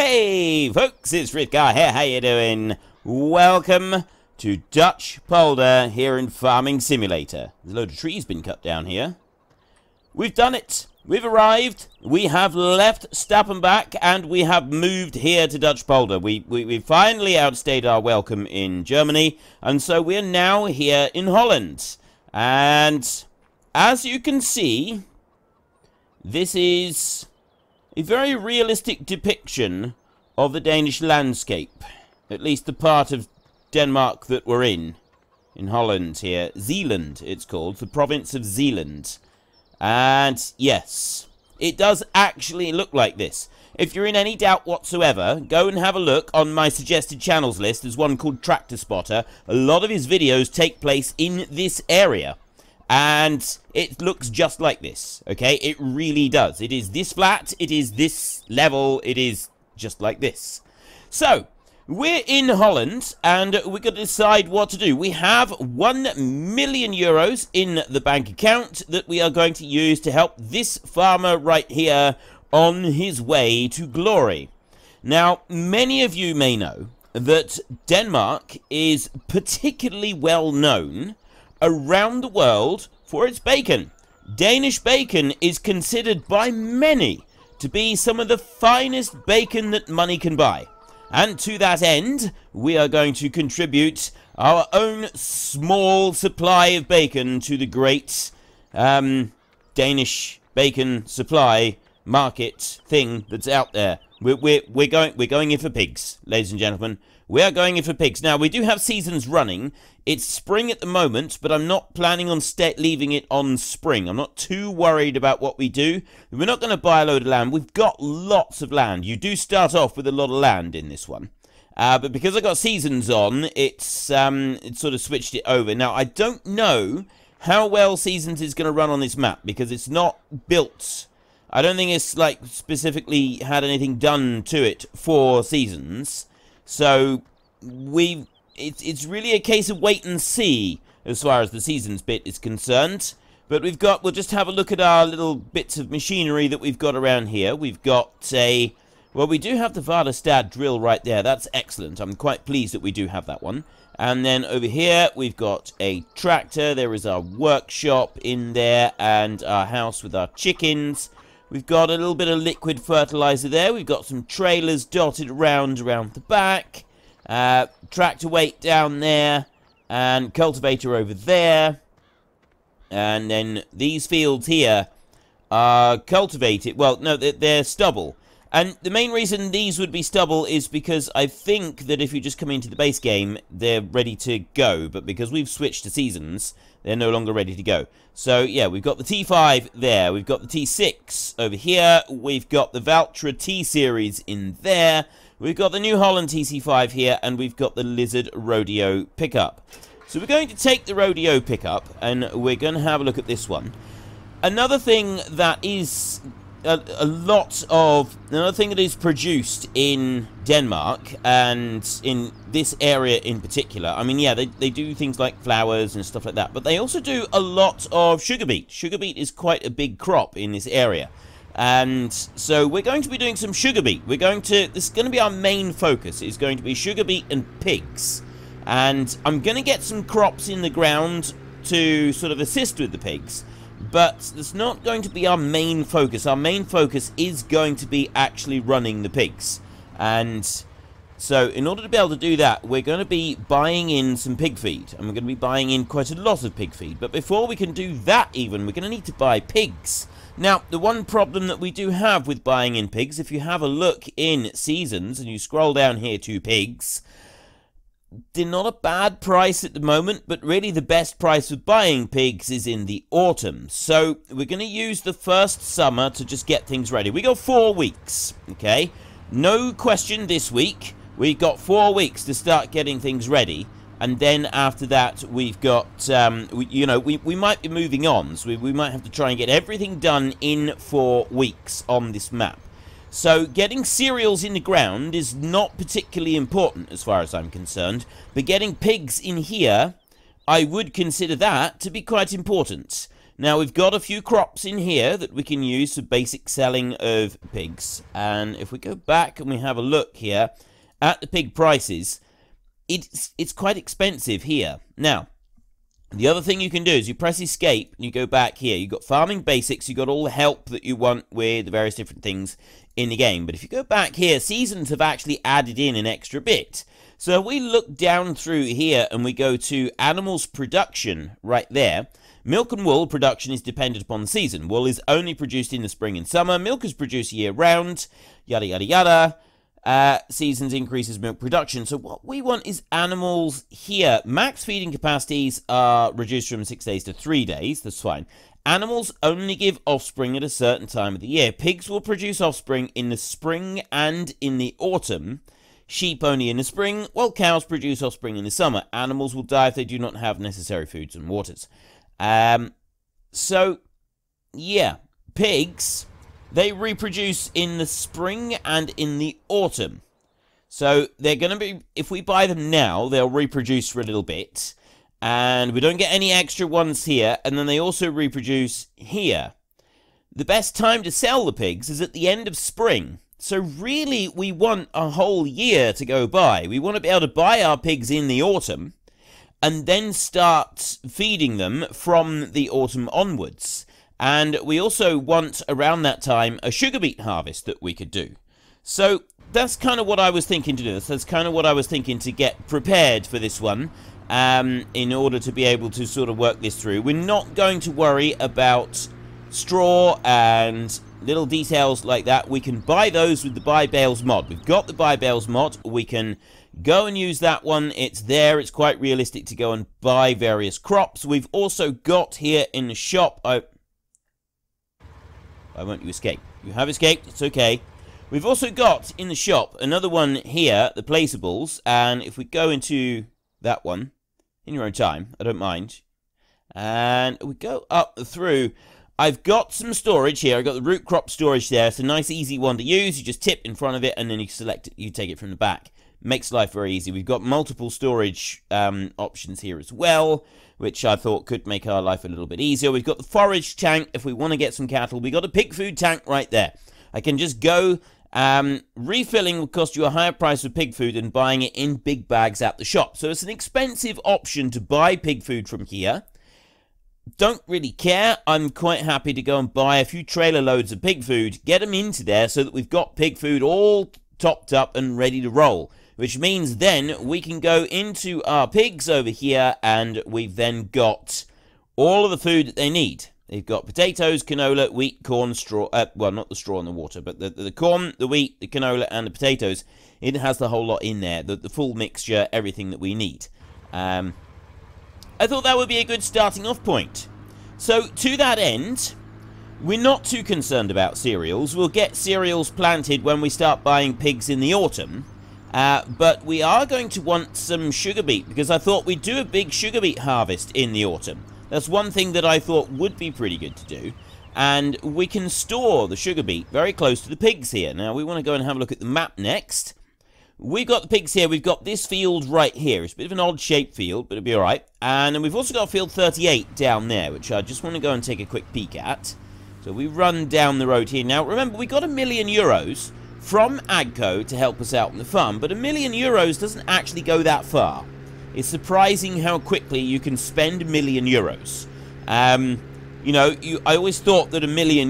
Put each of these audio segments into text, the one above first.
Hey folks, it's Frith here, how you doing? Welcome to Dutch Polder here in Farming Simulator. There's a load of trees been cut down here. We've done it. We've arrived. We have left Stappenbach and we have moved here to Dutch Polder. We finally outstayed our welcome in Germany, and so we're now here in Holland. And as you can see, this is a very realistic depiction of the Danish landscape. At least the part of Denmark that we're in Holland here. Zeeland, it's called. The province of Zeeland. And yes, it does actually look like this. If you're in any doubt whatsoever, go and have a look on my suggested channels list. There's one called Tractor Spotter. A lot of his videos take place in this area. And it looks just like this, okay? It really does. It is this flat, it is this level, it is just like this. So, we're in Holland, and we're going to decide what to do. We have €1,000,000 in the bank account that we are going to use to help this farmer right here on his way to glory. Now, many of you may know that Denmark is particularly well known around the world for its bacon. Danish bacon is considered by many to be some of the finest bacon that money can buy. And to that end, we are going to contribute our own small supply of bacon to the great Danish bacon supply market thing that's out there. We're going in for pigs, ladies and gentlemen. We are going in for pigs. Now, we do have seasons running. It's spring at the moment, but I'm not planning on leaving it on spring. I'm not too worried about what we do. We're not going to buy a load of land. We've got lots of land. You do start off with a lot of land in this one. But because I got seasons on, it sort of switched it over. Now, I don't know how well seasons is going to run on this map, because it's not built. I don't think it's like specifically had anything done to it for seasons. So it's really a case of wait and see as far as the seasons bit is concerned. But we'll just have a look at our little bits of machinery that we've got around here. We've got well, we do have the Vaderstad drill right there. That's excellent. I'm quite pleased that we do have that one. And then over here, we've got a tractor. There is our workshop in there and our house with our chickens. We've got a little bit of liquid fertilizer there. We've got some trailers dotted around the back. Tractor weight down there. And cultivator over there. And then these fields here are cultivated. Well, no, they're stubble. And the main reason these would be stubble is because I think that if you just come into the base game, they're ready to go. But because we've switched to seasons, they're no longer ready to go. So, yeah, we've got the T5 there. We've got the T6 over here. We've got the Valtra T-Series in there. We've got the New Holland TC5 here. And we've got the Lizard Rodeo pickup. So we're going to take the Rodeo pickup, and we're going to have a look at this one. Another thing that is another thing that is produced in Denmark, and in this area in particular, I mean, yeah, they do things like flowers and stuff like that, but they also do a lot of sugar beet. Sugar beet is quite a big crop in this area, and so we're going to be doing some sugar beet. This is going to be our main focus. It's going to be sugar beet and pigs, and I'm going to get some crops in the ground to sort of assist with the pigs. But that's not going to be our main focus. Our main focus is going to be actually running the pigs. And so in order to be able to do that, we're going to be buying in some pig feed. And we're going to be buying in quite a lot of pig feed. But before we can do that even, we're going to need to buy pigs. Now, the one problem that we do have with buying in pigs, if you have a look in seasons and you scroll down here to pigs, they're not a bad price at the moment, but really the best price for buying pigs is in the autumn. So we're going to use the first summer to just get things ready. We got 4 weeks, okay? No question this week. We've got 4 weeks to start getting things ready. And then after that, we've got, we might be moving on. So we might have to try and get everything done in 4 weeks on this map. So getting cereals in the ground is not particularly important as far as I'm concerned, but getting pigs in here, I would consider that to be quite important. Now, we've got a few crops in here that we can use for basic selling of pigs. And if we go back and we have a look here at the pig prices, it's quite expensive here. Now, the other thing you can do is you press escape and you go back here. You've got farming basics, you've got all the help that you want with the various different things in the game. But if you go back here, seasons have actually added in an extra bit. So if we look down through here and we go to animals production right there, milk and wool production is dependent upon the season. Wool is only produced in the spring and summer. Milk is produced year-round, yada, yada, yada. Seasons increases milk production. So what we want is animals here. Max feeding capacities are reduced from 6 days to 3 days. That's fine. Animals only give offspring at a certain time of the year. Pigs will produce offspring in the spring and in the autumn. Sheep only in the spring, while cows produce offspring in the summer. Animals will die if they do not have necessary foods and waters. So, yeah, pigs, they reproduce in the spring and in the autumn. So they're going to be, if we buy them now, they'll reproduce for a little bit. And we don't get any extra ones here. And then they also reproduce here. The best time to sell the pigs is at the end of spring. So really, we want a whole year to go by. We want to be able to buy our pigs in the autumn and then start feeding them from the autumn onwards. And we also want, around that time, a sugar beet harvest that we could do. So that's kind of what I was thinking to do. That's kind of what I was thinking to get prepared for this one, in order to be able to sort of work this through. We're not going to worry about straw and little details like that. We can buy those with the buy bales mod. We've got the buy bales mod. We can go and use that one. It's there. It's quite realistic to go and buy various crops. We've also got here in the shop... Why won't you escape? You have escaped. It's okay. We've also got in the shop another one here, the placeables. And if we go into that one, in your own time, I don't mind. And we go up through... I've got some storage here. I've got the root crop storage there. It's a nice, easy one to use. You just tip in front of it, and then you select it. You take it from the back. Makes life very easy. We've got multiple storage options here as well, which I thought could make our life a little bit easier. We've got the forage tank if we want to get some cattle. We've got a pig food tank right there. I can just go... refilling will cost you a higher price for pig food than buying it in big bags at the shop. So it's an expensive option to buy pig food from here. Don't really care. I'm quite happy to go and buy a few trailer loads of pig food, get them into there so that we've got pig food all topped up and ready to roll. Which means then we can go into our pigs over here and we've then got all of the food that they need. They've got potatoes, canola, wheat, corn, straw, well, not the straw and the water, but the corn, the wheat, the canola, and the potatoes. It has the whole lot in there, the full mixture, everything that we need. I thought that would be a good starting off point. So, to that end, we're not too concerned about cereals. We'll get cereals planted when we start buying pigs in the autumn. But we are going to want some sugar beet, because I thought we'd do a big sugar beet harvest in the autumn. That's one thing that I thought would be pretty good to do. And we can store the sugar beet very close to the pigs here. Now, we want to go and have a look at the map next. We've got the pigs here. We've got this field right here. It's a bit of an odd-shaped field, but it'll be alright. And then we've also got field 38 down there, which I just want to go and take a quick peek at. So we run down the road here. Now, remember, we got €1 million from Agco to help us out on the farm, but €1 million doesn't actually go that far. It's surprising how quickly you can spend €1 million. You know, I always thought that €1 million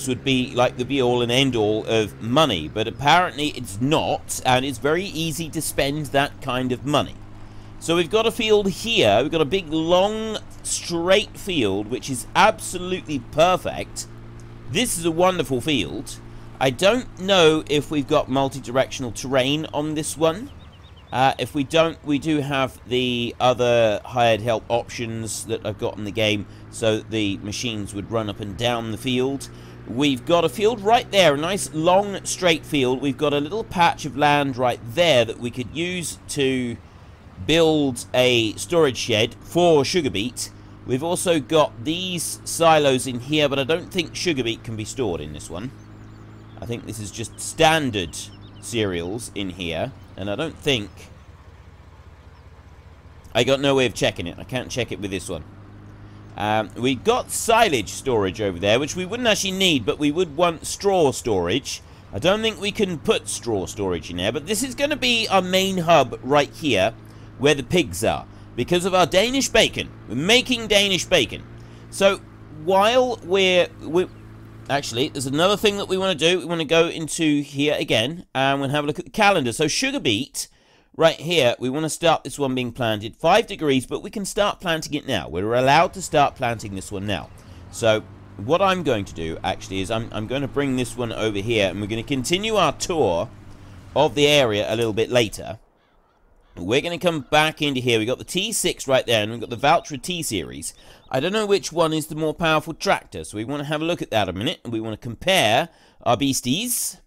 would be like the be-all and end-all of money, but apparently it's not, and it's very easy to spend that kind of money. So we've got a field here. We've got a big, long, straight field, which is absolutely perfect. This is a wonderful field. I don't know if we've got multi-directional terrain on this one. If we don't, we do have the other hired help options that I've got in the game, so that the machines would run up and down the field. We've got a field right there, a nice long straight field. We've got a little patch of land right there that we could use to build a storage shed for sugar beet. We've also got these silos in here, but I don't think sugar beet can be stored in this one. I think this is just standard cereals in here, and I don't think... I got no way of checking it. I can't check it with this one. We got silage storage over there, which we wouldn't actually need, but we would want straw storage. I don't think we can put straw storage in there, but this is going to be our main hub right here, where the pigs are, because of our Danish bacon. We're making Danish bacon. So, while actually, there's another thing that we want to do. We want to go into here again, and we'll have a look at the calendar. So, sugarbeet, right here, we want to start this one being planted. 5 degrees, but we can start planting it now. We're allowed to start planting this one now. So, what I'm going to do, actually, is I'm going to bring this one over here, and we're going to continue our tour of the area a little bit later. We're going to come back into here. We've got the T6 right there, and we've got the Valtra T-Series. I don't know which one is the more powerful tractor, so we want to have a look at that a minute, and we want to compare our beasties.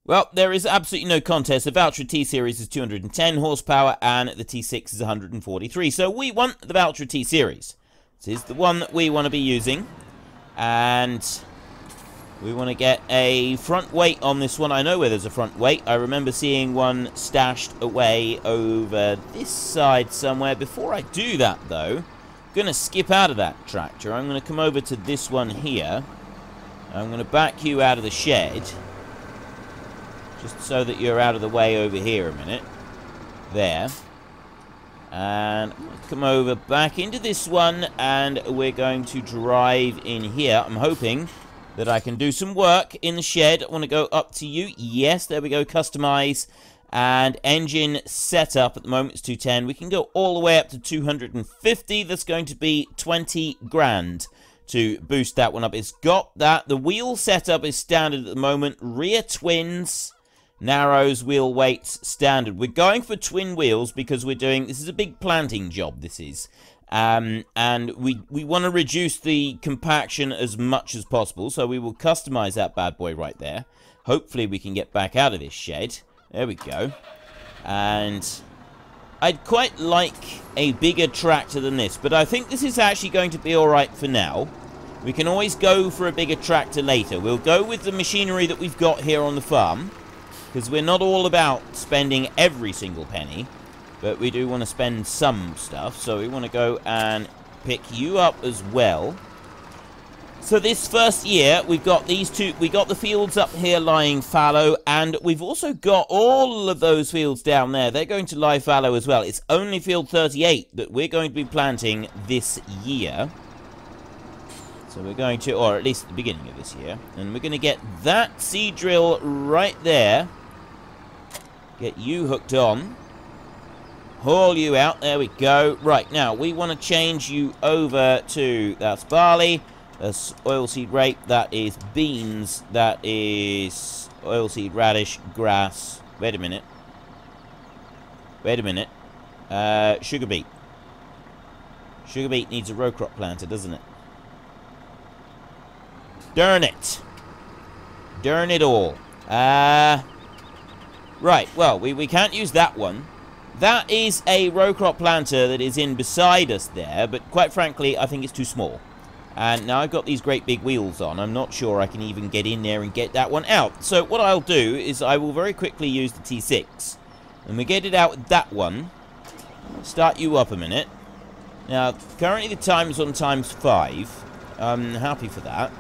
Well, there is absolutely no contest. The Valtra T-Series is 210 horsepower, and the T6 is 143. So we want the Valtra T-Series. This is the one that we want to be using. And we want to get a front weight on this one. I know where there's a front weight. I remember seeing one stashed away over this side somewhere. Before I do that, though, I'm going to skip out of that tractor. I'm going to come over to this one here. I'm going to back you out of the shed, just so that you're out of the way over here a minute. There. And I'm going to come over back into this one, and we're going to drive in here. I'm hoping that I can do some work in the shed. I want to go up to you. Yes, there we go. Customize. And engine setup at the moment is 210. We can go all the way up to 250. That's going to be 20 grand to boost that one up. It's got that. The wheel setup is standard at the moment. Rear twins. Narrows, wheel weights, standard. We're going for twin wheels because we're doing... This is a big planting job, this is. And we want to reduce the compaction as much as possible. So we will customize that bad boy right there. Hopefully we can get back out of this shed. There we go. And I'd quite like a bigger tractor than this. But I think this is actually going to be alright for now. We can always go for a bigger tractor later. We'll go with the machinery that we've got here on the farm, because we're not all about spending every single penny, but we do want to spend some stuff. So we want to go and pick you up as well. So this first year, we've got these two. We got the fields up here lying fallow, and we've also got all of those fields down there. They're going to lie fallow as well. It's only field 38 that we're going to be planting this year. So we're going to, or at least at the beginning of this year, and we're going to get that seed drill right there. Get you hooked on. Haul you out. There we go. Right, now, we want to change you over to... That's barley. That's oilseed rape. That is beans. That is oilseed radish, grass. Wait a minute. Wait a minute. Sugar beet. Sugar beet needs a row crop planter, doesn't it? Darn it. Darn it all. Right, well, we can't use that one. That is a row crop planter that is in beside us there, but quite frankly, I think it's too small. And now I've got these great big wheels on. I'm not sure I can even get in there and get that one out. So what I'll do is I will very quickly use the T6. And we get it out with that one. Start you up a minute. Now, currently the time's on ×5. I'm happy for that.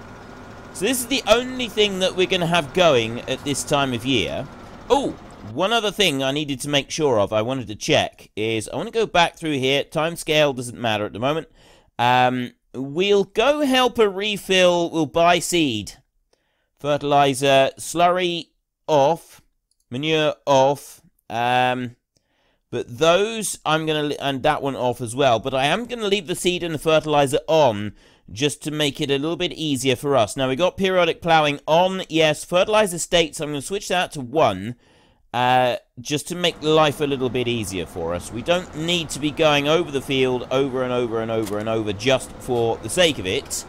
So this is the only thing that we're going to have going at this time of year. Oh, one other thing I needed to make sure of, I wanted to check, is I want to go back through here. Time scale doesn't matter at the moment. We'll go help a refill. We'll buy seed. Fertilizer, slurry off. Manure off. But those, I'm going to... And that one off as well. But I am going to leave the seed and the fertilizer on, just to make it a little bit easier for us. Now, we got periodic ploughing on. Yes, fertilizer states. I'm going to switch that to 1. Just to make life a little bit easier for us. We don't need to be going over the field over and over and over and over just for the sake of it.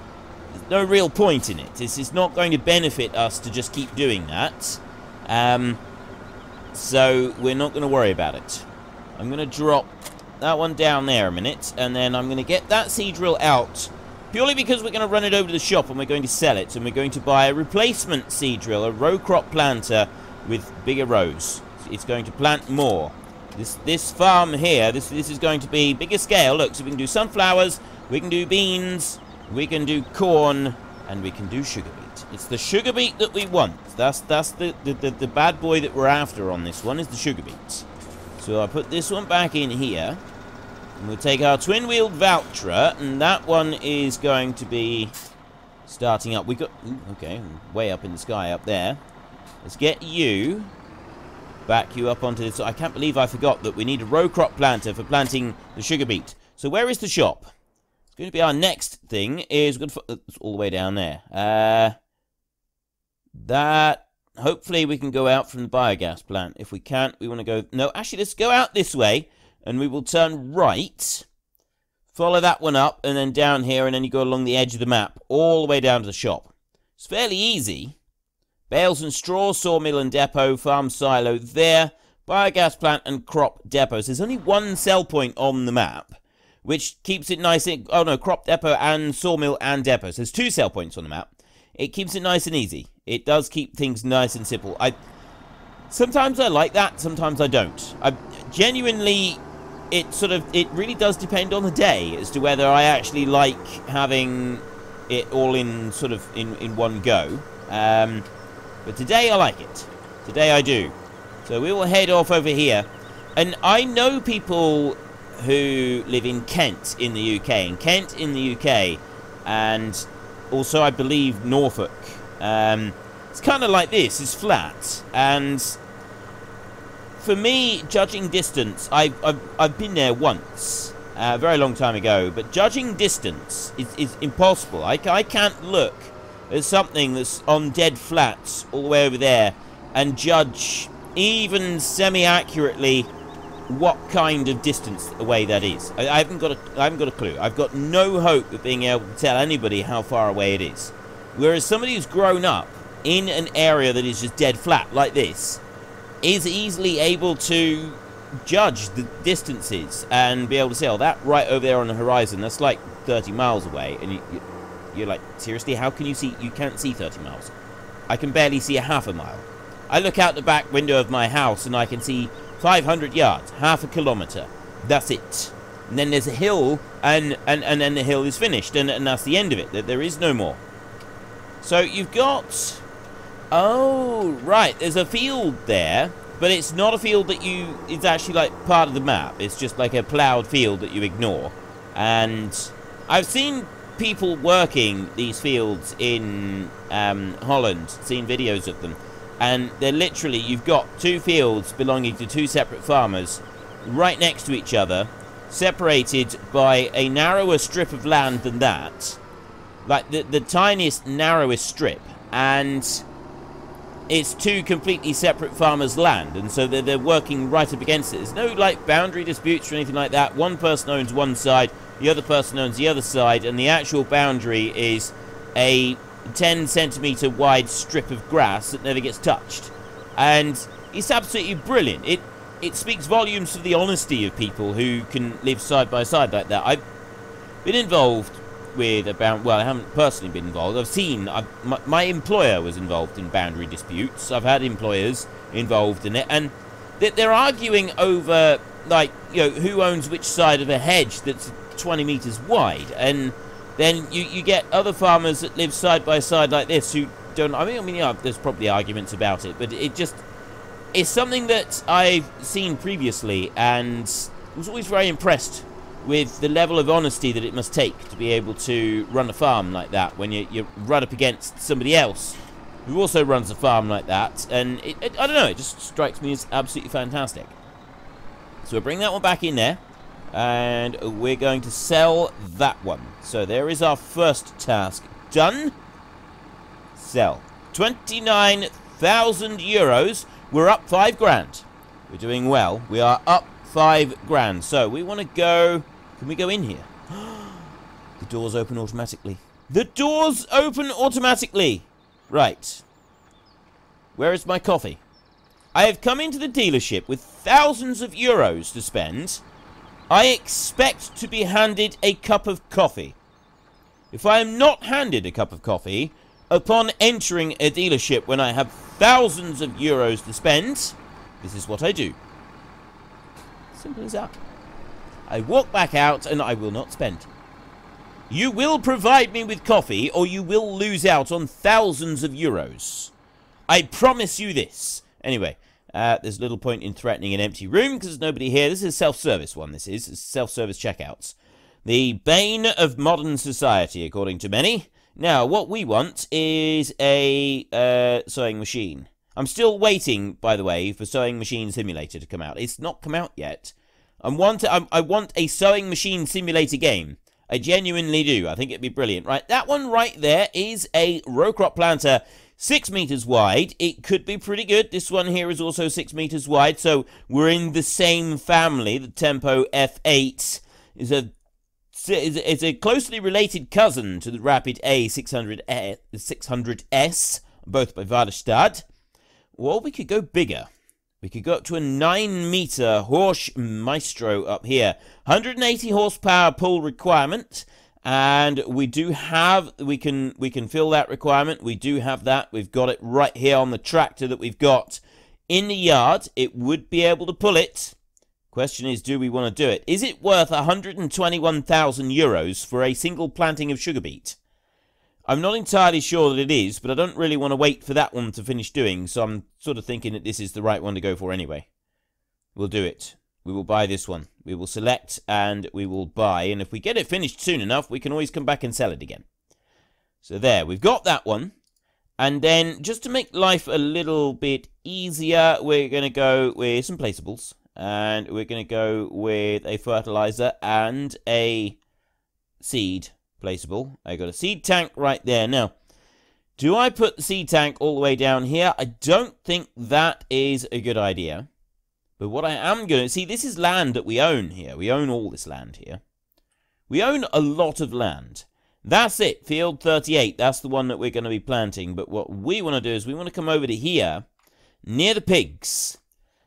There's no real point in it. This is not going to benefit us to just keep doing that. So we're not going to worry about it. I'm going to drop that one down there a minute, and then I'm going to get that seed drill out, purely because we're going to run it over to the shop and we're going to sell it, and we're going to buy a replacement seed drill, a row crop planter with bigger rows. It's going to plant more. This farm here, this is going to be bigger scale. Look, so we can do sunflowers, We can do beans, we can do corn, and we can do sugar beet. It's the sugar beet that we want. That's the bad boy that we're after on this one, is the sugar beet. So I'll put this one back in here. And we'll take our twin-wheeled Valtra, and that one is going to be starting up. We got... Ooh, okay, way up in the sky up there. Let's get you... back you up onto this. I can't believe I forgot that we need a row crop planter for planting the sugar beet. So where is the shop? It's going to be our next thing. Is good for... It's all the way down there. That... Hopefully we can go out from the biogas plant. If we can't, we want to go... No, actually, let's go out this way. And we will turn right, follow that one up, and then down here, and then you go along the edge of the map, all the way down to the shop. It's fairly easy. Bales and straw, sawmill and depot, farm silo there, biogas plant and crop depots. There's only one sell point on the map, which keeps it nice. Oh no, crop depot and sawmill and depots. There's two sell points on the map. It keeps it nice and easy. It does keep things nice and simple. Sometimes I like that, sometimes I don't. Genuinely... It really does depend on the day as to whether I actually like having it all in in one go. But today I like it. Today I do. So we will head off over here. And I know people who live in Kent in the UK. And Kent in the UK, and also I believe Norfolk. It's kind of like this. It's flat. And... for me, judging distance, I've been there once, a very long time ago, but judging distance is impossible. I can't look at something that's on dead flats all the way over there and judge even semi-accurately what kind of distance away that is. I haven't got a clue. I've got no hope of being able to tell anybody how far away it is. Whereas somebody who's grown up in an area that is just dead flat like this is easily able to judge the distances and be able to say, oh, that right over there on the horizon, that's like 30 miles away. And you're like, seriously, how can you see? You can't see 30 miles. I can barely see a half a mile. I look out the back window of my house and I can see 500 yards, half a kilometre. That's it. And then there's a hill, and then the hill is finished, and that's the end of it. There is no more. So you've got... Oh, right, there's a field there, but it's not a field that it's actually like part of the map. It's just like a ploughed field that you ignore. And I've seen people working these fields in Holland, seen videos of them. And they're literally, you've got two fields belonging to two separate farmers right next to each other, separated by a narrower strip of land than that. Like the tiniest, narrowest strip. And... it's two completely separate farmers' land, and so they're working right up against it. There's no, like, boundary disputes or anything like that. One person owns one side, the other person owns the other side, and the actual boundary is a 10-centimetre wide strip of grass that never gets touched. And it's absolutely brilliant. It speaks volumes to the honesty of people who can live side by side like that. I've been involved with well, I haven't personally been involved. I've seen, my employer was involved in boundary disputes. I've had employers involved in it, and they're arguing over, like, you know, who owns which side of a hedge that's 20 metres wide. And then you get other farmers that live side by side like this who don't... I mean, yeah, there's probably arguments about it, but it's something that I've seen previously, and was always very impressed with the level of honesty that it must take to be able to run a farm like that when you run up against somebody else who also runs a farm like that. And I don't know, it just strikes me as absolutely fantastic. So we'll bring that one back in there, and we're going to sell that one. So there is our first task done. Sell. 29,000 euros. We're up 5 grand. We're doing well. We are up 5 grand. So we want to go... Can we go in here? The doors open automatically. The doors open automatically! Right. Where is my coffee? I have come into the dealership with thousands of euros to spend. I expect to be handed a cup of coffee. If I am not handed a cup of coffee upon entering a dealership when I have thousands of euros to spend, this is what I do. Simple as that. I walk back out and I will not spend. You will provide me with coffee, or you will lose out on thousands of euros. I promise you this. Anyway, there's little point in threatening an empty room, because there's nobody here. This is a self-service one, this is. It's self-service checkouts. The bane of modern society, according to many. Now, what we want is a sewing machine. I'm still waiting, by the way, for Sewing Machine Simulator to come out. It's not come out yet. I want a Sewing Machine Simulator game. I genuinely do. I think it'd be brilliant. Right, that one right there is a row crop planter, 6 meters wide. It could be pretty good. This one here is also 6 meters wide, so we're in the same family. The Tempo F8 is a closely related cousin to the Rapid A600S, both by Waderstad. Well, we could go bigger. We could go up to a 9-meter Horsch Maestro up here. 180 horsepower pull requirement. And we do have, we can fill that requirement. We do have that. We've got it right here on the tractor that we've got in the yard. It would be able to pull it. Question is, do we want to do it? Is it worth 121,000 euros for a single planting of sugar beet? I'm not entirely sure that it is, but I don't really want to wait for that one to finish doing, so I'm sort of thinking that this is the right one to go for anyway. We'll do it. We will buy this one. We will select and we will buy, and if we get it finished soon enough, we can always come back and sell it again. So there, we've got that one. And then, just to make life a little bit easier, we're going to go with some placeables. And we're going to go with a fertilizer and a seed placeable. I got a seed tank right there. Now, do I put the seed tank all the way down here? I don't think that is a good idea. But what I am going to... See, this is land that we own here. We own all this land here. We own a lot of land. That's it. Field 38. That's the one that we're going to be planting. But what we want to do is we want to come over to here, near the pigs.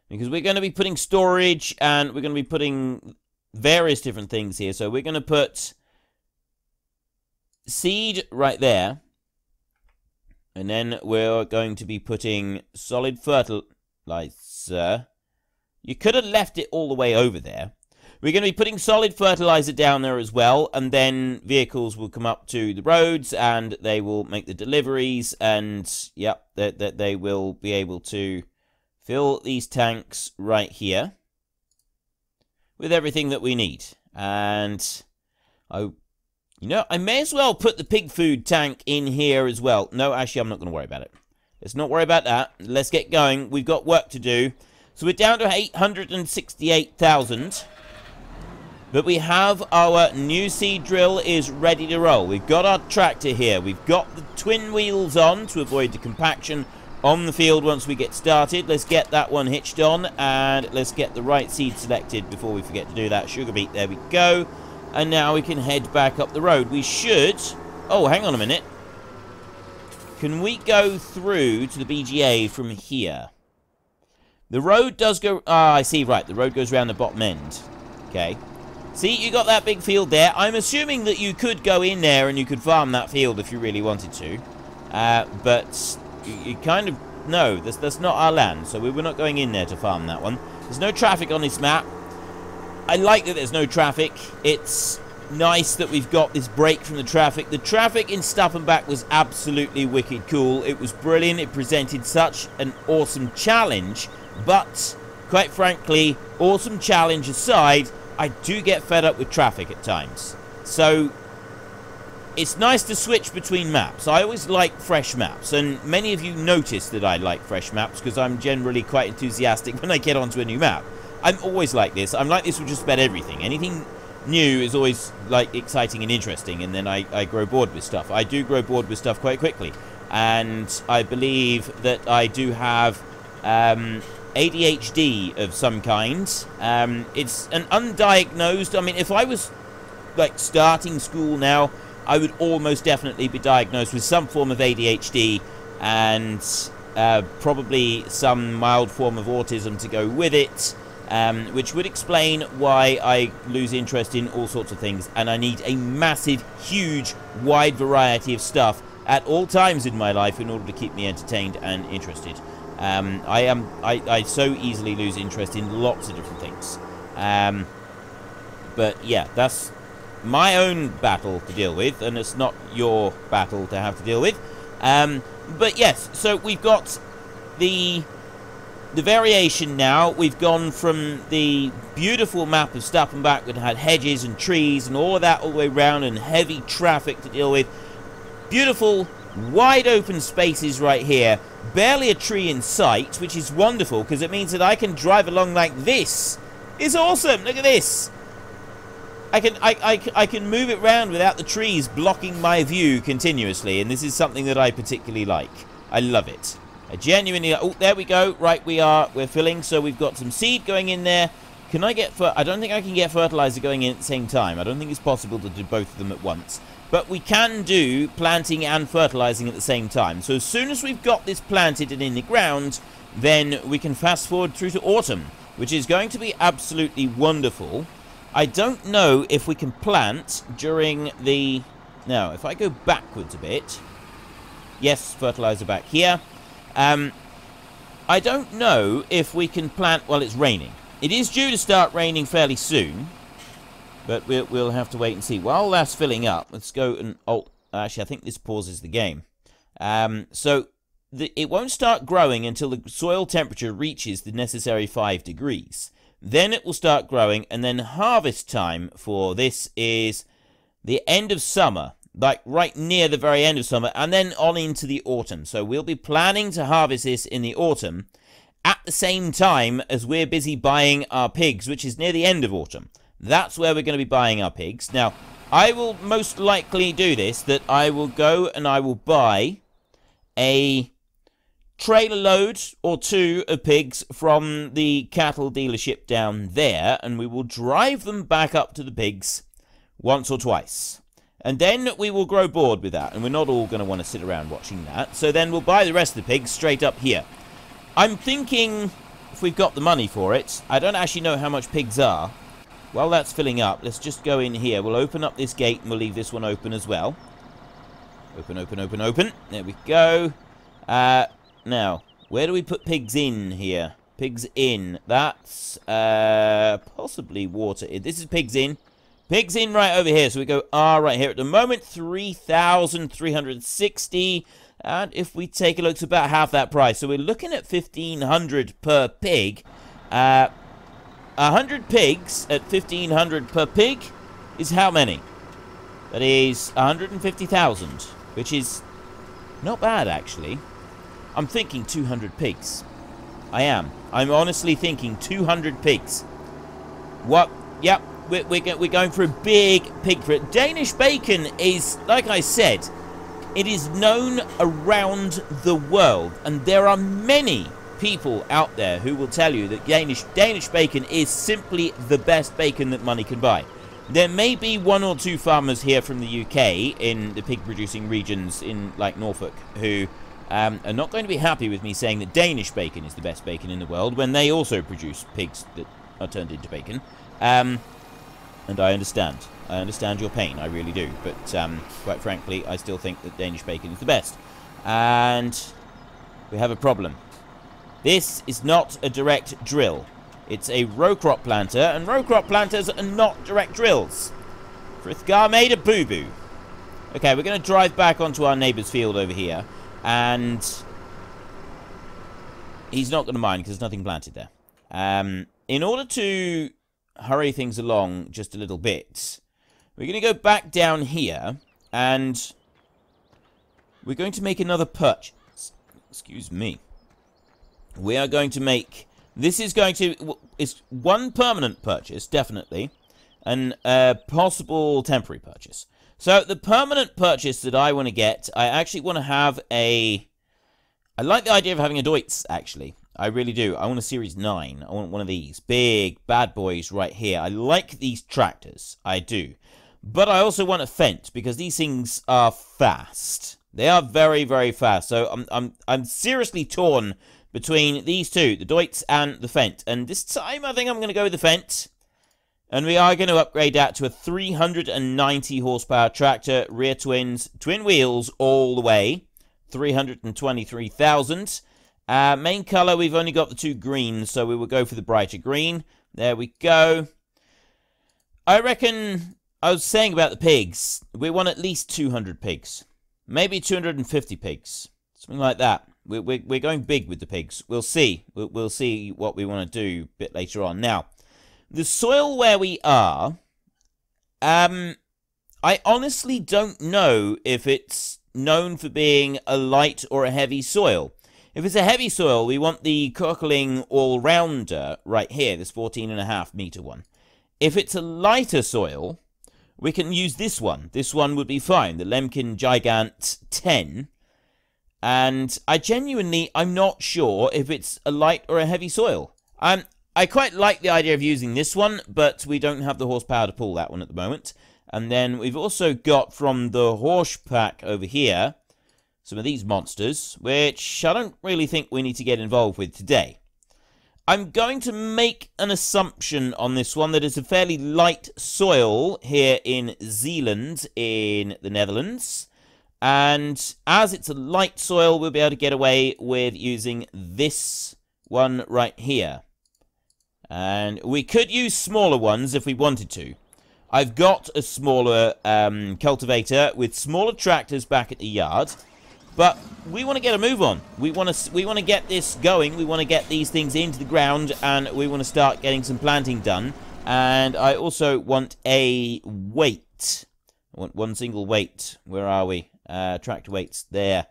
Because we're going to be putting storage and we're going to be putting various different things here. So we're going to put seed right there. And then we're going to be putting solid fertilizer. You could have left it all the way over there. We're going to be putting solid fertilizer down there as well. And then vehicles will come up to the roads and they will make the deliveries. And, yep, they will be able to fill these tanks right here with everything that we need. And I may as well put the pig food tank in here as well. No, actually, I'm not going to worry about it. Let's not worry about that. Let's get going. We've got work to do. So we're down to 868,000. But we have our new seed drill is ready to roll. We've got our tractor here. We've got the twin wheels on to avoid the compaction on the field once we get started. Let's get that one hitched on and let's get the right seed selected before we forget to do that. Sugar beet, there we go. And now we can head back up the road. We should... Oh, hang on a minute. Can we go through to the BGA from here? The road does go... Ah, I see, right. The road goes around the bottom end. Okay. See, you got that big field there. I'm assuming that you could go in there and you could farm that field if you really wanted to. But you kind of... No, that's not our land, so we're not going in there to farm that one. There's no traffic on this map. I like that there's no traffic. It's nice that we've got this break from the traffic. The traffic in Stuff and Back was absolutely wicked cool. It was brilliant. It presented such an awesome challenge. But, quite frankly, awesome challenge aside, I do get fed up with traffic at times. So, it's nice to switch between maps. I always like fresh maps. And many of you notice that I like fresh maps because I'm generally quite enthusiastic when I get onto a new map. I'm always like this. I'm like this with just about everything. Anything new is always, like, exciting and interesting, and then I grow bored with stuff. I do grow bored with stuff quite quickly. And I believe that I do have ADHD of some kind. It's an undiagnosed... I mean, if I was, like, starting school now, I would almost definitely be diagnosed with some form of ADHD and probably some mild form of autism to go with it. Which would explain why I lose interest in all sorts of things, and I need a massive, huge, wide variety of stuff at all times in my life in order to keep me entertained and interested. I so easily lose interest in lots of different things. But yeah, that's my own battle to deal with, and it's not your battle to have to deal with. But yes, so we've got the variation now. We've gone from the beautiful map of Stappenbach that had hedges and trees and all of that all the way around and heavy traffic to deal with. Beautiful, wide open spaces right here. Barely a tree in sight, which is wonderful because it means that I can drive along like this. It's awesome. Look at this. I can move it around without the trees blocking my view continuously, and this is something that I particularly like. I love it. I genuinely... Oh, there we go. Right, we're filling, so we've got some seed going in there. Can I get... I don't think I can get fertilizer going in at the same time. I don't think it's possible to do both of them at once. But we can do planting and fertilizing at the same time. So as soon as we've got this planted and in the ground, then we can fast forward through to autumn, which is going to be absolutely wonderful. I don't know if we can plant during the... Now, if I go backwards a bit... Yes, fertilizer back here. I don't know if we can plant while it's raining. It is due to start raining fairly soon. But we'll have to wait and see. While that's filling up, let's go and... Oh, actually, I think this pauses the game. So, it won't start growing until the soil temperature reaches the necessary 5 degrees. Then it will start growing, and then harvest time for this is the end of summer. Like, right near the very end of summer, and then on into the autumn. So, we'll be planning to harvest this in the autumn at the same time as we're busy buying our pigs, which is near the end of autumn. That's where we're going to be buying our pigs. Now, I will most likely do this, that I will go and I will buy a trailer load or two of pigs from the cattle dealership down there, and we will drive them back up to the pigs once or twice. And then we will grow bored with that, and we're not all going to want to sit around watching that. So then we'll buy the rest of the pigs straight up here. I'm thinking, if we've got the money for it, I don't actually know how much pigs are. While that's filling up, let's just go in here. We'll open up this gate and we'll leave this one open as well. Open, open, open, open. There we go. Now, where do we put pigs in here? Pigs in. That's possibly water. This is pigs in. Pigs in right over here. So we go R right here. At the moment, 3,360. And if we take a look, it's about half that price. So we're looking at 1,500 per pig. 100 pigs at 1,500 per pig is how many? That is 150,000, which is not bad, actually. I'm thinking 200 pigs. I am. I'm honestly thinking 200 pigs. What? Yep, we're going for a big pig for it. Danish bacon is, like I said, it is known around the world, and there are many people out there who will tell you that Danish bacon is simply the best bacon that money can buy. There may be one or two farmers here from the UK in the pig producing regions in like Norfolk who are not going to be happy with me saying that Danish bacon is the best bacon in the world when they also produce pigs that are turned into bacon. And I understand your pain, I really do, but quite frankly I still think that Danish bacon is the best. And we have a problem. This is not a direct drill. It's a row crop planter, and row crop planters are not direct drills. Frithgar made a boo-boo. Okay, we're going to drive back onto our neighbour's field over here, and he's not going to mind because there's nothing planted there. In order to hurry things along just a little bit, we're going to go back down here, and we're going to make another purchase. Excuse me. We are going to make... This is going to... It's one permanent purchase, definitely. And a possible temporary purchase. So, the permanent purchase that I want to get, I actually want to have a... I like the idea of having a Deutz, actually. I really do. I want a Series 9. I want one of these. Big, bad boys right here. I like these tractors. I do. But I also want a Fendt, because these things are fast. They are very, very fast. So, I'm seriously torn between these two, the Deutz and the Fendt. And this time, I think I'm going to go with the Fendt. And we are going to upgrade that to a 390 horsepower tractor, rear twins, twin wheels all the way. 323,000. Main colour, we've only got the two greens, so we will go for the brighter green. There we go. I reckon I was saying about the pigs. We want at least 200 pigs. Maybe 250 pigs. Something like that. We're going big with the pigs. We'll see. We'll see what we want to do a bit later on. Now, the soil where we are, I honestly don't know if it's known for being a light or a heavy soil. If it's a heavy soil, we want the Kirkling All-Rounder right here, this 14.5 meter one. If it's a lighter soil, we can use this one. This one would be fine, the Lemkin Gigant 10. And I'm not sure if it's a light or a heavy soil. I quite like the idea of using this one, but we don't have the horsepower to pull that one at the moment. And then we've also got from the horse pack over here, some of these monsters, which I don't really think we need to get involved with today. I'm going to make an assumption on this one that it's a fairly light soil here in Zeeland in the Netherlands. And as it's a light soil, we'll be able to get away with using this one right here. And we could use smaller ones if we wanted to. I've got a smaller cultivator with smaller tractors back at the yard. But we want to get a move on. We want to get this going. We want to get these things into the ground, and we want to start getting some planting done. And I also want a weight. I want one single weight. Where are we? Tractor weights there.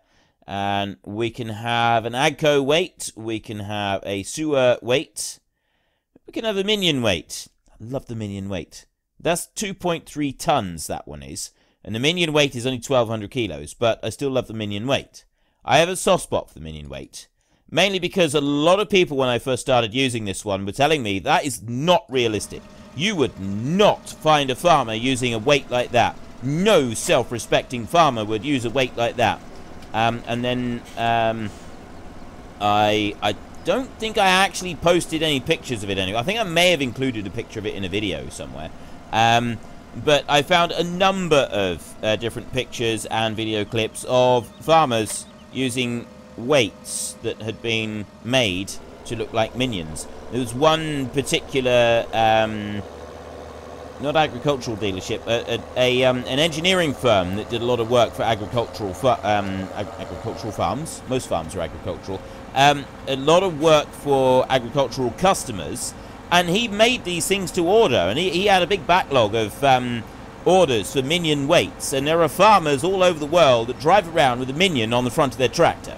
And we can have an Agco weight. We can have a sewer weight. We can have a minion weight. I love the minion weight. That's 2.3 tons, that one is. And the minion weight is only 1,200 kilos, but I still love the minion weight. I have a soft spot for the minion weight. Mainly because a lot of people, when I first started using this one, were telling me that is not realistic. You would not find a farmer using a weight like that. No self-respecting farmer would use a weight like that. And then I don't think I actually posted any pictures of it anyway. I think I may have included a picture of it in a video somewhere. But I found a number of different pictures and video clips of farmers using weights that had been made to look like minions. There was one particular, not agricultural dealership, an engineering firm that did a lot of work for agricultural farms. Most farms are agricultural. A lot of work for agricultural customers. And he made these things to order, and he had a big backlog of orders for minion weights. And there are farmers all over the world that drive around with a minion on the front of their tractor.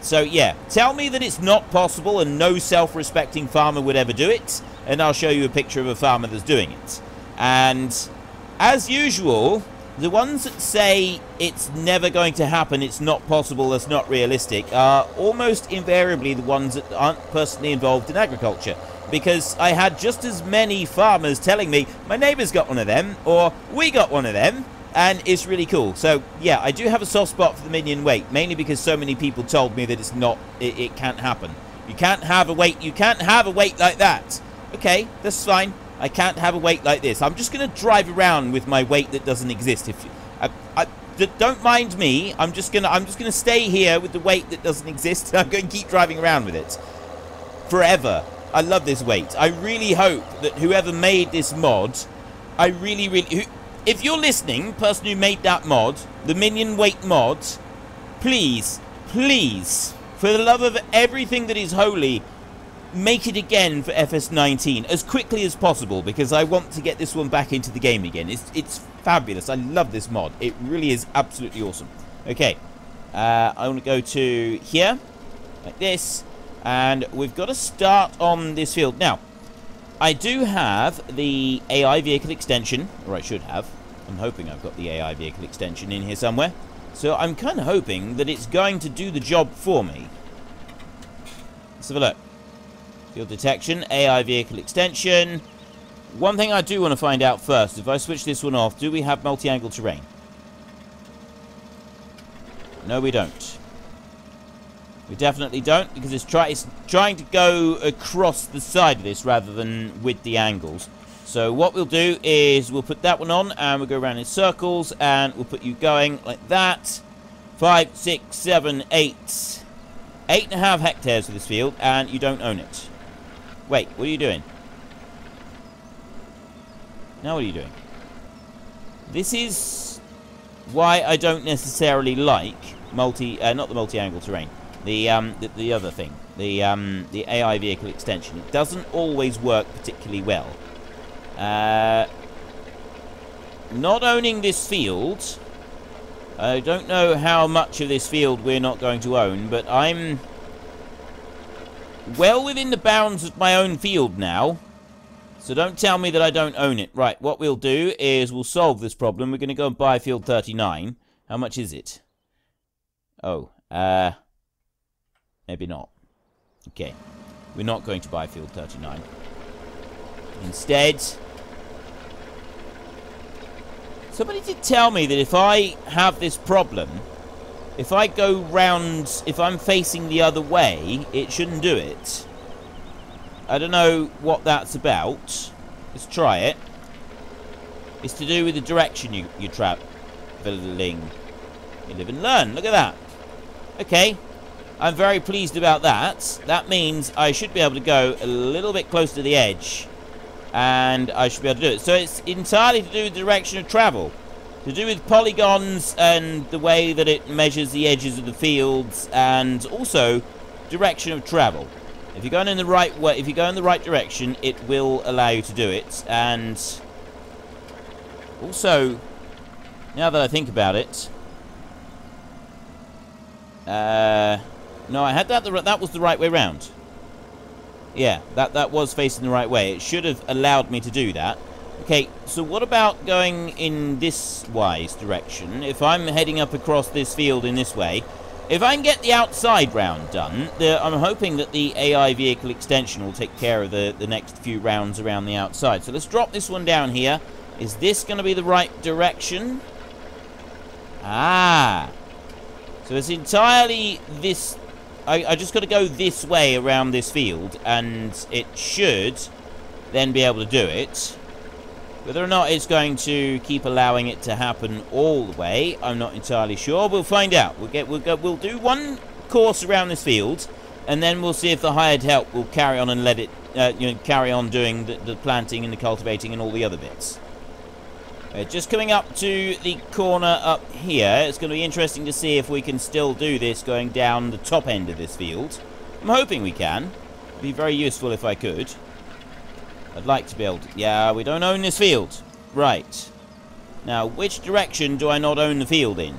So yeah, tell me that it's not possible and no self-respecting farmer would ever do it, and I'll show you a picture of a farmer that's doing it. And as usual, the ones that say it's never going to happen, it's not possible, that's not realistic, are almost invariably the ones that aren't personally involved in agriculture. Because I had just as many farmers telling me, my neighbour's got one of them, or we got one of them, and it's really cool. So, yeah, I do have a soft spot for the minion weight, mainly because so many people told me that it's not, it can't happen. You can't have a weight like that. Okay, that's fine. I can't have a weight like this. I'm just going to drive around with my weight that doesn't exist. If you, don't mind me. I'm just gonna stay here with the weight that doesn't exist. I'm going to keep driving around with it forever. I love this weight. I really hope that whoever made this mod, if you're listening, person who made that mod, the minion weight mod, please, for the love of everything that is holy, make it again for FS17 as quickly as possible, because I want to get this one back into the game again. It's fabulous. I love this mod. It really is absolutely awesome. Okay, I want to go to here, like this, and we've got to start on this field. Now, I do have the AI vehicle extension, or I should have. I'm hoping I've got the AI vehicle extension in here somewhere. So I'm kind of hoping that it's going to do the job for me. Let's have a look. Field detection, AI vehicle extension. One thing I do want to find out first, if I switch this one off, do we have multi-angle terrain? No, we don't. We definitely don't, because it's trying to go across the side of this rather than with the angles. So what we'll do is we'll put that one on, and we'll go around in circles, and we'll put you going like that. 5, 6, 7, 8. 8.5 hectares for this field, and you don't own it. Wait, what are you doing? Now what are you doing? This is why I don't necessarily like not the multi-angle terrain, the other thing, the AI vehicle extension. It doesn't always work particularly well. Not owning this field, I don't know how much of this field we're not going to own, but I'm well within the bounds of my own field now. So don't tell me that I don't own it. Right, what we'll do is we'll solve this problem. We're going to go and buy field 39. How much is it? Oh, maybe not. Okay, we're not going to buy field 39. Instead, somebody did tell me that if I have this problem, if I go round, if I'm facing the other way, it shouldn't do it. I don't know what that's about. Let's try it. It's to do with the direction you're traveling. You live and learn. Look at that. Okay. I'm very pleased about that. That means I should be able to go a little bit close to the edge. And I should be able to do it. So it's entirely to do with the direction of travel. To do with polygons and the way that it measures the edges of the fields. And also direction of travel. If you're going in the right way, if you go in the right direction, it will allow you to do it. And also, now that I think about it, no, I had that was the right way round. Yeah, that was facing the right way. It should have allowed me to do that. Okay, so what about going in this wise direction? If I'm heading up across this field in this way, if I can get the outside round done, I'm hoping that the AI vehicle extension will take care of the next few rounds around the outside. So let's drop this one down here. Is this going to be the right direction? Ah. So it's entirely this. I just got to go this way around this field, and it should then be able to do it. Whether or not it's going to keep allowing it to happen all the way, I'm not entirely sure. We'll find out. We'll do one course around this field, and then we'll see if the hired help will carry on and let it, carry on doing the planting and the cultivating and all the other bits. Just coming up to the corner up here. It's going to be interesting to see if we can still do this going down the top end of this field. I'm hoping we can. It'd be very useful if I could. I'd like to be able to... Yeah, we don't own this field. Right. Now, which direction do I not own the field in?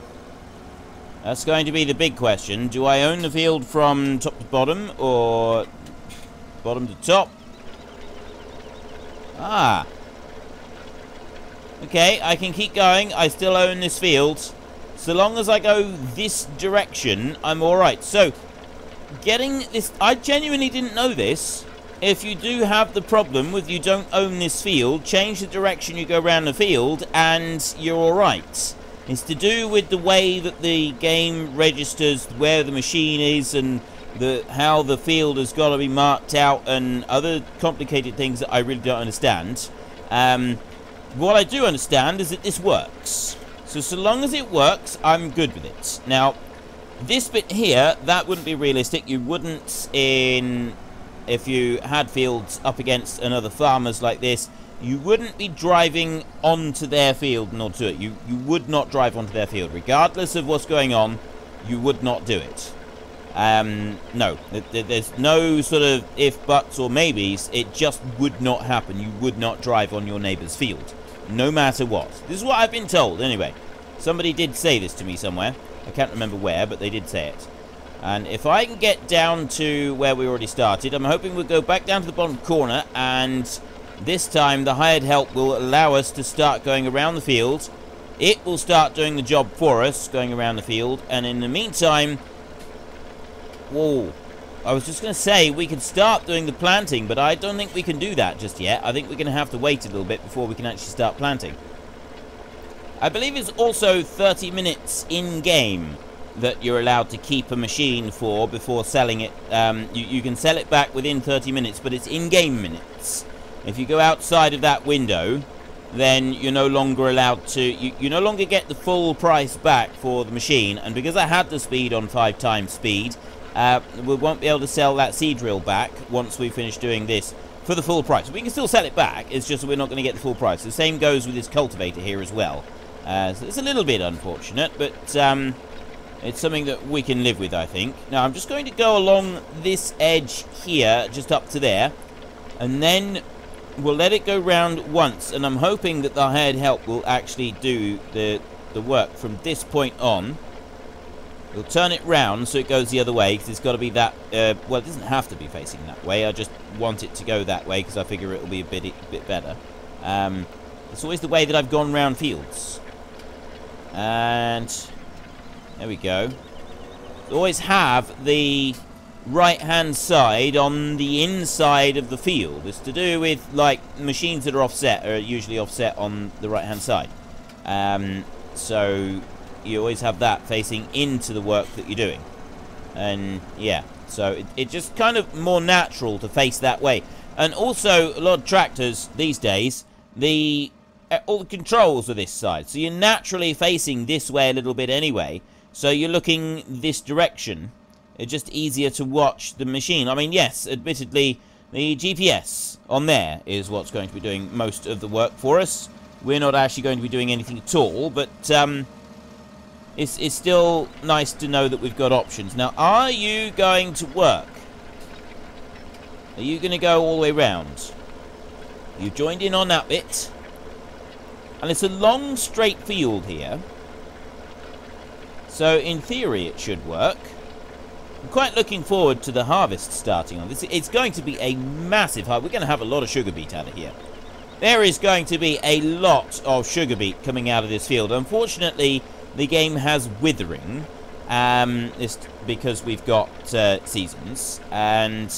That's going to be the big question. Do I own the field from top to bottom, or bottom to top? Ah. Okay, I can keep going. I still own this field. So long as I go this direction, I'm alright. So, getting this... I genuinely didn't know this. If you do have the problem with you don't own this field, change the direction you go around the field and you're alright. It's to do with the way that the game registers where the machine is and how the field has got to be marked out and other complicated things that I really don't understand. What I do understand is that this works. So long as it works, I'm good with it. Now, this bit here, that wouldn't be realistic. You wouldn't if you had fields up against another farmers like this, you wouldn't be driving onto their field in order to do it. You would not drive onto their field. Regardless of what's going on, you would not do it. No. There's no sort of if, buts, or maybes. It just would not happen. You would not drive on your neighbour's field. No matter what. This is what I've been told, anyway. Somebody did say this to me somewhere. I can't remember where, but they did say it. And if I can get down to where we already started, I'm hoping we'll go back down to the bottom corner, and this time the hired help will allow us to start going around the field. It will start doing the job for us, going around the field, and in the meantime... Whoa. I was just going to say we could start doing the planting, but I don't think we can do that just yet. I think we're going to have to wait a little bit before we can actually start planting. I believe it's also 30 minutes in-game that you're allowed to keep a machine for before selling it. You can sell it back within 30 minutes, but it's in-game minutes. If you go outside of that window, then you're no longer allowed to... You no longer get the full price back for the machine, and because I had the speed on 5 times speed, we won't be able to sell that seed drill back once we finish doing this for the full price. We can still sell it back, it's just that we're not going to get the full price. The same goes with this cultivator here as well. So it's a little bit unfortunate, but it's something that we can live with, I think. Now, I'm just going to go along this edge here, just up to there, and then we'll let it go round once, and I'm hoping that the hired help will actually do the work from this point on. We'll turn it round so it goes the other way, because it's got to be that... well, it doesn't have to be facing that way. I just want it to go that way, because I figure it'll be a bit better. It's always the way that I've gone round fields. And... there we go. Always have the right-hand side on the inside of the field. It's to do with, like, machines that are offset are usually offset on the right-hand side. So... you always have that facing into the work that you're doing. And, yeah. So, it's just kind of more natural to face that way. And also, a lot of tractors these days, all the controls are this side. So, you're naturally facing this way a little bit anyway. So, you're looking this direction. It's just easier to watch the machine. I mean, yes, admittedly, the GPS on there is what's going to be doing most of the work for us. We're not actually going to be doing anything at all, but... It's still nice to know that we've got options. Now, are you going to work? Are you going to go all the way round? You've joined in on that bit. And it's a long, straight field here. So, in theory, it should work. I'm quite looking forward to the harvest starting on this. It's going to be a massive harvest. We're going to have a lot of sugar beet out of here. There is going to be a lot of sugar beet coming out of this field. Unfortunately... the game has withering, it's because we've got seasons, and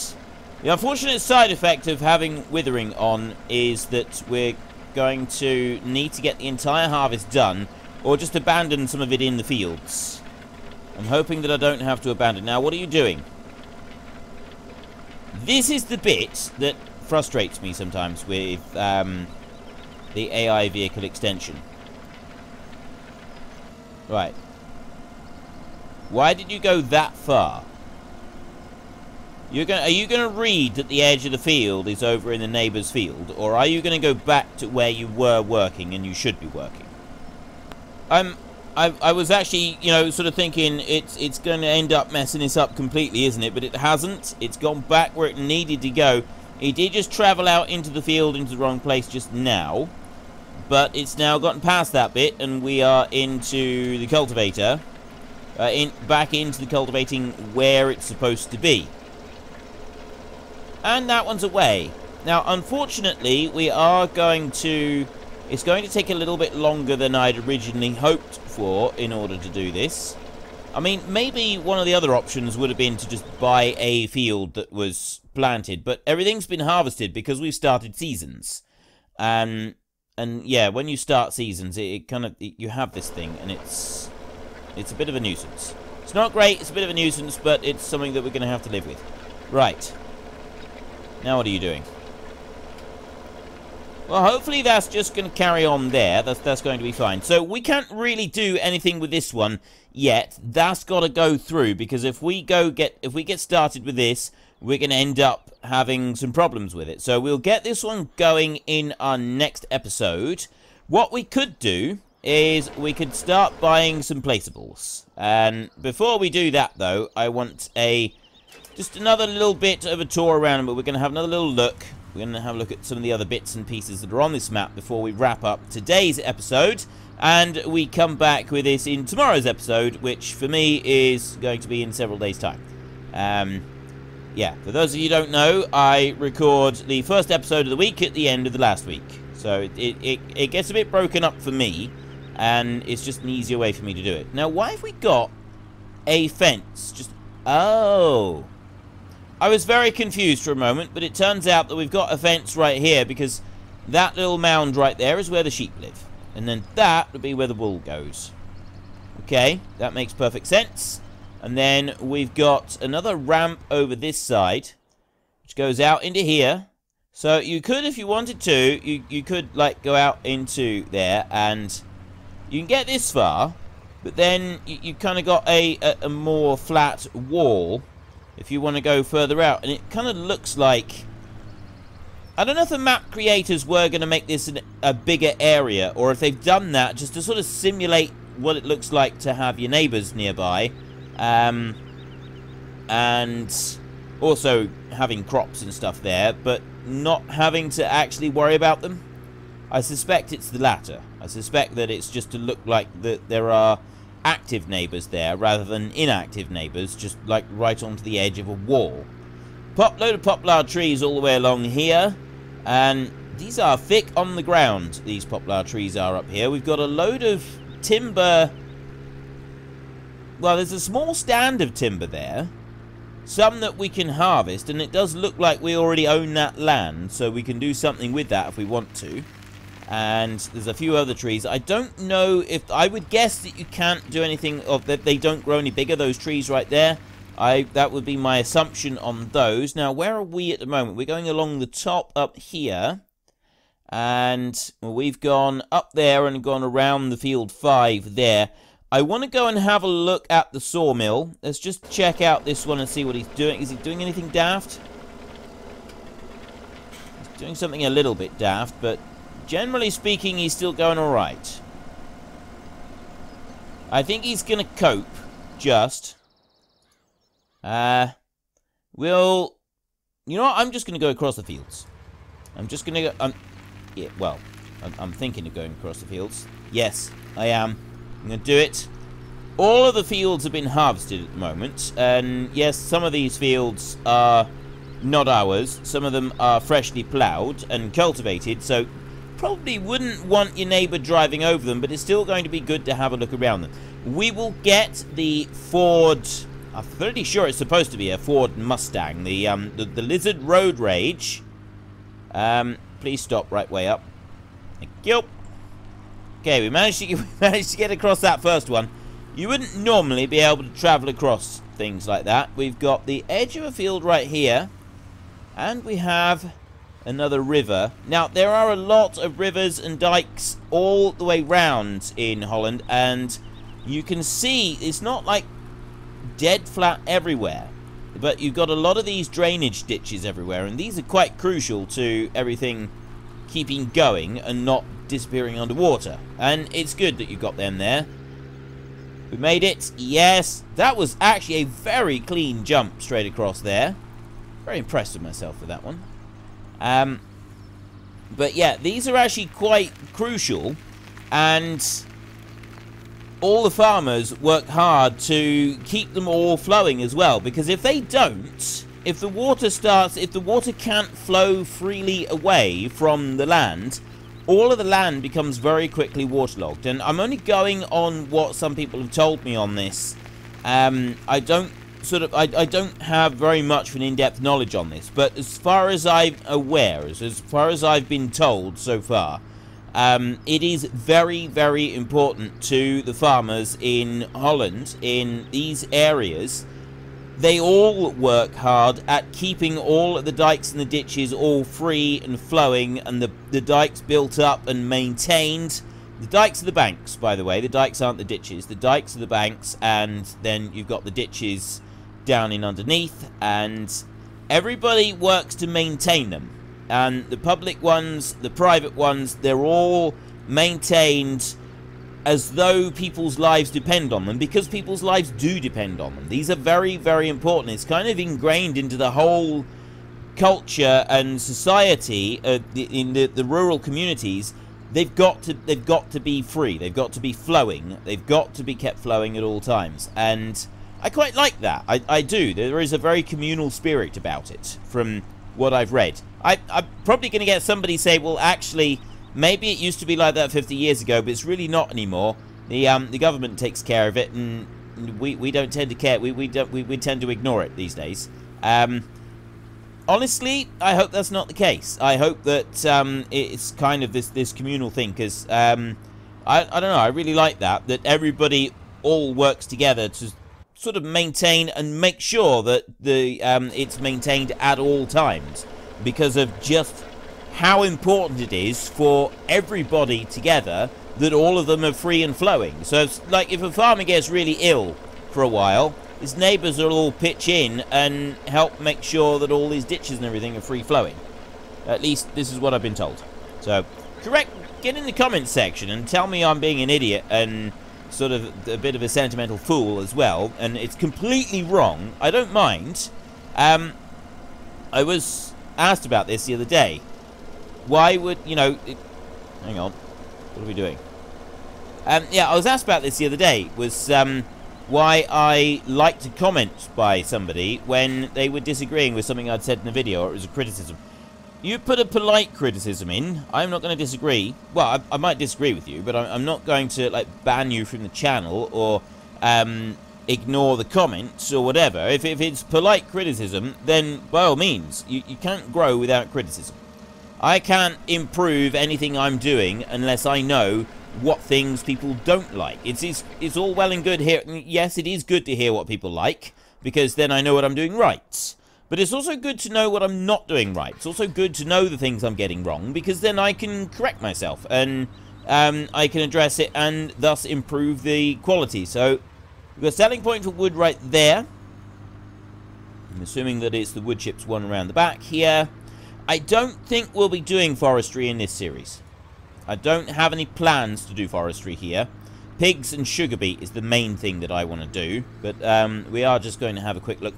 the unfortunate side effect of having withering on is that we're going to need to get the entire harvest done, or just abandon some of it in the fields. I'm hoping that I don't have to abandon. Now, what are you doing? This is the bit that frustrates me sometimes with the AI vehicle extension. Right. Why did you go that far? Are you going to read that the edge of the field is over in the neighbour's field? Or are you going to go back to where you were working and you should be working? I was actually, you know, sort of thinking it's going to end up messing this up completely, isn't it? But it hasn't. It's gone back where it needed to go. It did just travel out into the field, into the wrong place just now. But it's now gotten past that bit, and we are into the cultivator. Back into the cultivating where it's supposed to be. And that one's away. Now, unfortunately, we are going to... it's going to take a little bit longer than I'd originally hoped for in order to do this. I mean, maybe one of the other options would have been to just buy a field that was planted. But everything's been harvested because we've started seasons. And yeah, when you start seasons, it kind of... you have this thing, and it's a bit of a nuisance. It's not great, it's a bit of a nuisance, but it's something that we're going to have to live with. Right. Now what are you doing? Well, hopefully that's just going to carry on there. That's going to be fine. So we can't really do anything with this one yet. That's got to go through, because if we get started with this, we're going to end up having some problems with it. So we'll get this one going in our next episode. What we could do is we could start buying some placeables. And before we do that, though, I want just another little bit of a tour around, but we're going to have another little look. We're going to have a look at some of the other bits and pieces that are on this map before we wrap up today's episode. And we come back with this in tomorrow's episode, which for me is going to be in several days' time. Yeah, for those of you who don't know, I record the first episode of the week at the end of the last week. So it gets a bit broken up for me, and it's just an easier way for me to do it. Now, why have we got a fence? Oh. I was very confused for a moment, but it turns out that we've got a fence right here, because that little mound right there is where the sheep live. And then that would be where the wool goes. Okay, that makes perfect sense. And then we've got another ramp over this side, which goes out into here. So you could, if you wanted to, you could, like, go out into there, and you can get this far, but then you kind of got a more flat wall if you want to go further out. And it kind of looks like I don't know if the map creators were going to make this a bigger area, or if they've done that just to sort of simulate what it looks like to have your neighbours nearby. And also having crops and stuff there, but not having to actually worry about them. I suspect it's the latter. I suspect that it's just to look like that there are active neighbours there rather than inactive neighbours, just like right onto the edge of a wall. Load of poplar trees all the way along here. And these are thick on the ground, these poplar trees are up here. We've got a load of timber. Well, there's a small stand of timber there. Some that we can harvest, and it does look like we already own that land, so we can do something with that if we want to. And there's a few other trees. I don't know if... I would guess that you can't do anything of that. They don't grow any bigger, those trees right there. That would be my assumption on those. Now, where are we at the moment? We're going along the top up here. And we've gone up there and gone around the field 5 there. I want to go and have a look at the sawmill. Let's just check out this one and see what he's doing. Is he doing anything daft? He's doing something a little bit daft, but generally speaking, he's still going alright. I think he's going to cope, just... We'll... You know what? I'm just going to go across the fields. I'm just going to go... yeah, well, I'm thinking of going across the fields. Yes, I am. I'm going to do it. All of the fields have been harvested at the moment. And yes, some of these fields are not ours. Some of them are freshly ploughed and cultivated. So probably wouldn't want your neighbour driving over them. But it's still going to be good to have a look around them. We will get the Ford... I'm pretty sure it's supposed to be a Ford Mustang. The Lizard Road Rage. Please stop right way up. Thank you. Okay, we managed to get across that first one. You wouldn't normally be able to travel across things like that. We've got the edge of a field right here. And we have another river. Now, there are a lot of rivers and dikes all the way round in Holland. And you can see it's not like dead flat everywhere, but you've got a lot of these drainage ditches everywhere, and these are quite crucial to everything keeping going and not disappearing underwater. And it's good that you got them there. We made it. Yes, that was actually a very clean jump straight across there. Very impressed with myself for that one. But yeah, these are actually quite crucial, and all the farmers work hard to keep them all flowing as well, because if they don't, if the water can't flow freely away from the land, all of the land becomes very quickly waterlogged. And I'm only going on what some people have told me on this. I don't have very much of an in-depth knowledge on this, but as far as I'm aware, as far as I've been told so far, it is very, very important to the farmers in Holland, in these areas. They all work hard at keeping all of the dikes and the ditches all free and flowing, and the dikes built up and maintained. The dikes are the banks, by the way. The dikes aren't the ditches. The dikes are the banks, and then you've got the ditches down in underneath, and everybody works to maintain them. And the public ones, the private ones, they're all maintained as though people's lives depend on them, because people's lives do depend on them. These are very, very important. It's kind of ingrained into the whole culture and society in the rural communities. They've got to be free. They've got to be flowing. They've got to be kept flowing at all times. And I quite like that. I do. There is a very communal spirit about it, from what I've read. I'm probably going to get somebody say, well, actually, maybe it used to be like that 50 years ago, but it's really not anymore. The government takes care of it, and we don't tend to care. We tend to ignore it these days. Honestly, I hope that's not the case. I hope that it's kind of this communal thing, because I don't know. I really like that everybody all works together to sort of maintain and make sure that it's maintained at all times, because of just how important it is for everybody together that all of them are free and flowing. So it's like if a farmer gets really ill for a while, his neighbours will all pitch in and help make sure that all these ditches and everything are free flowing. At least this is what I've been told. So, get in the comments section and tell me I'm being an idiot and sort of a bit of a sentimental fool as well, and it's completely wrong. I don't mind. I was asked about this the other day. Why would, you know... hang on. What are we doing? Yeah, I was asked about this the other day. Was why I liked a comment by somebody when they were disagreeing with something I'd said in a video, or it was a criticism. You put a polite criticism in. I'm not going to disagree. Well, I might disagree with you, but I'm not going to, like, ban you from the channel or ignore the comments or whatever. If it's polite criticism, then by all means, you can't grow without criticism. I can't improve anything I'm doing unless I know what things people don't like. It's all well and good here. Yes, it is good to hear what people like, because then I know what I'm doing right. But it's also good to know what I'm not doing right. It's also good to know the things I'm getting wrong, because then I can correct myself and I can address it and thus improve the quality. So we've got a selling point for wood right there. I'm assuming that it's the wood chips one around the back here. I don't think we'll be doing forestry in this series. I don't have any plans to do forestry here. Pigs and sugar beet is the main thing that I want to do. But we are just going to have a quick look.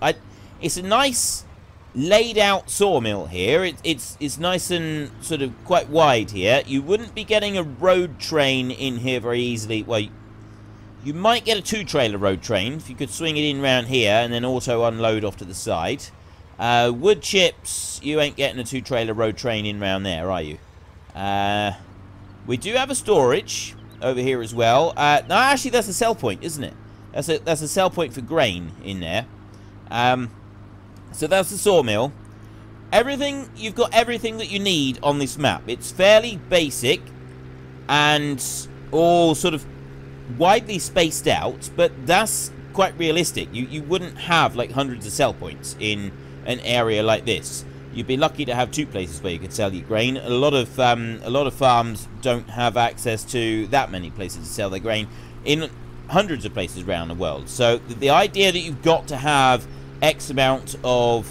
It's a nice laid out sawmill here. It's nice and sort of quite wide here. You wouldn't be getting a road train in here very easily. Well, you might get a 2-trailer road train if you could swing it in round here and then auto unload off to the side. Wood chips, you ain't getting a 2-trailer road train in round there, are you? We do have a storage over here as well. No, actually, that's a sell point, isn't it? That's a sell point for grain in there. So that's the sawmill. You've got everything that you need on this map. It's fairly basic and all sort of widely spaced out, but that's quite realistic. You wouldn't have like hundreds of sell points in an area like this. You'd be lucky to have 2 places where you could sell your grain. A lot of farms don't have access to that many places to sell their grain in hundreds of places around the world. So the idea that you've got to have X amount of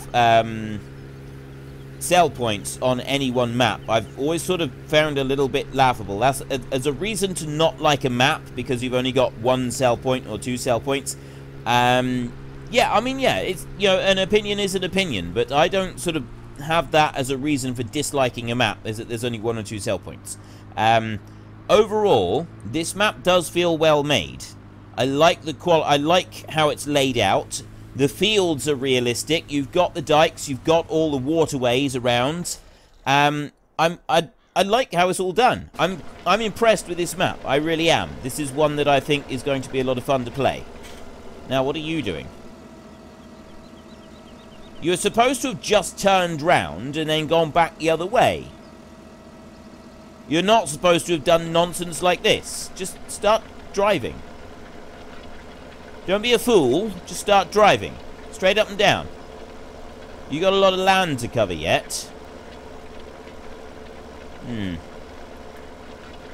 sell points on any one map, I've always sort of found a little bit laughable. That's as a reason to not like a map, because you've only got 1 sell point or 2 sell points. Yeah, I mean, yeah, it's, you know, an opinion is an opinion, but I don't sort of have that as a reason for disliking a map, is that there's only 1 or 2 sell points. Overall, this map does feel well made. I like the I like how it's laid out. The fields are realistic. You've got the dikes. You've got all the waterways around. I like how it's all done. I'm impressed with this map. I really am. This is one that I think is going to be a lot of fun to play. Now, what are you doing? You're supposed to have just turned round and then gone back the other way. You're not supposed to have done nonsense like this. Just start driving. Don't be a fool. Just start driving. Straight up and down. You got a lot of land to cover yet.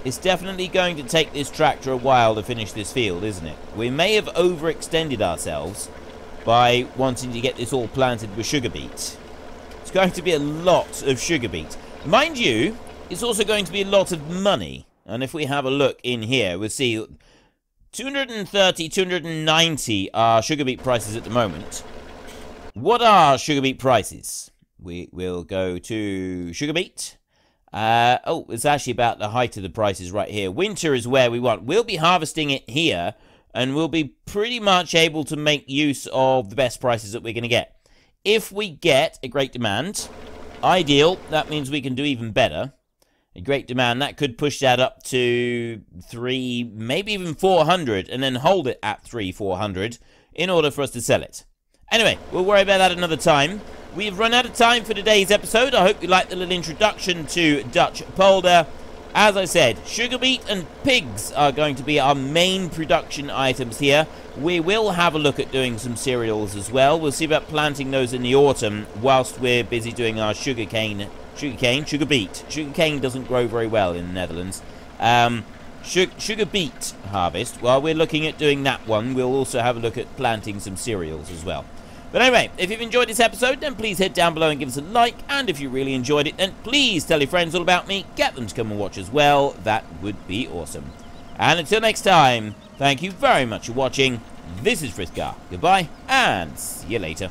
It's definitely going to take this tractor a while to finish this field, isn't it? We may have overextended ourselves by wanting to get this all planted with sugar beet. It's going to be a lot of sugar beet. Mind you, it's also going to be a lot of money. And if we have a look in here, we'll see 230, 290 are sugar beet prices at the moment. What are sugar beet prices? We will go to sugar beet. Oh, it's actually about the height of the prices right here. Winter is where we want. We'll be harvesting it here, and we'll be pretty much able to make use of the best prices that we're going to get. If we get a great demand, ideal, that means we can do even better. A great demand, that could push that up to 3, maybe even 400, and then hold it at 400 in order for us to sell it. Anyway, we'll worry about that another time. We've run out of time for today's episode. I hope you liked the little introduction to Dutch Polder. As I said, sugar beet and pigs are going to be our main production items here. We will have a look at doing some cereals as well. We'll see about planting those in the autumn whilst we're busy doing our sugar beet. Sugar cane doesn't grow very well in the Netherlands. Sugar beet harvest. While we're looking at doing that one, we'll also have a look at planting some cereals as well. But anyway, if you've enjoyed this episode, then please head down below and give us a like. And if you really enjoyed it, then please tell your friends all about me. Get them to come and watch as well. That would be awesome. And until next time, thank you very much for watching. This is Frith. Goodbye, and see you later.